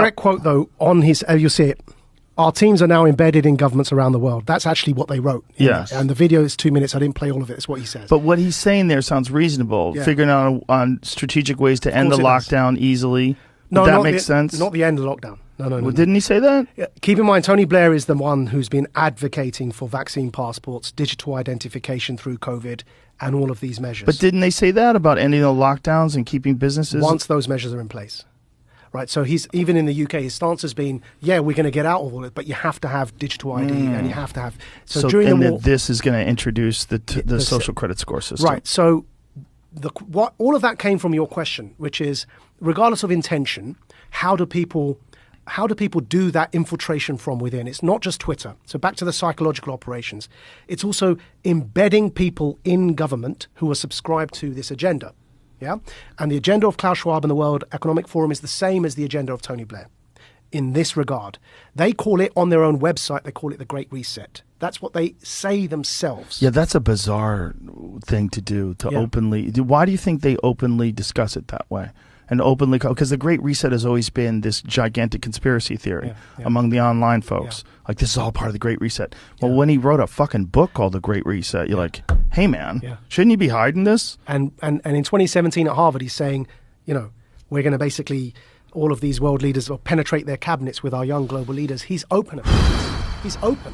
Direct quote, though, on his, you'll see it. Our teams are now embedded in governments around the world. That's actually what they wrote. Yes. And the video is 2 minutes. I didn't play all of it. It's what he says. But what he's saying there sounds reasonable. Yeah. Figuring out on strategic ways to end the lockdown easily. No, that makes sense? Not the end of the lockdown. No. Well, didn't he say that? Yeah. Keep in mind, Tony Blair is the one who's been advocating for vaccine passports, digital identification through COVID, and all of these measures. But didn't they say that about ending the lockdowns and keeping businesses? Once those measures are in place. Right, so he's even in the UK, his stance has been, yeah, we're going to get out of all it, but you have to have digital ID and you have to have. So during the war, this is going to introduce the social credit score system. Right. So all of that came from your question, which is, regardless of intention, how do people do that infiltration from within? It's not just Twitter. So back to the psychological operations. It's also embedding people in government who are subscribed to this agenda. Yeah, and the agenda of Klaus Schwab and the World Economic Forum is the same as the agenda of Tony Blair in this regard. They call it on their own website, they call it the Great Reset. That's what they say themselves. Yeah, that's a bizarre thing to do, openly. Why do you think they openly discuss it that way? And openly, because the Great Reset has always been this gigantic conspiracy theory among the online folks. Like, this is all part of the Great Reset. Well, when he wrote a fucking book called The Great Reset, you're like, hey, man, shouldn't you be hiding this? And in 2017 at Harvard, he's saying, we're going to basically, all of these world leaders will penetrate their cabinets with our young global leaders. He's open about this. He's open.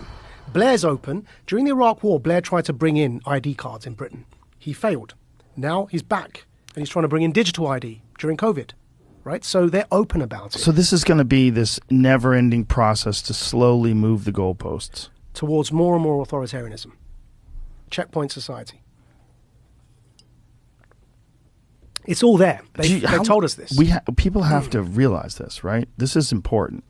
Blair's open. During the Iraq War, Blair tried to bring in ID cards in Britain. He failed. Now he's back. And he's trying to bring in digital ID during COVID, right? So they're open about it. So this is going to be this never-ending process to slowly move the goalposts towards more and more authoritarianism. Checkpoint society. It's all there. They told us this. People have to realize this, right? This is important.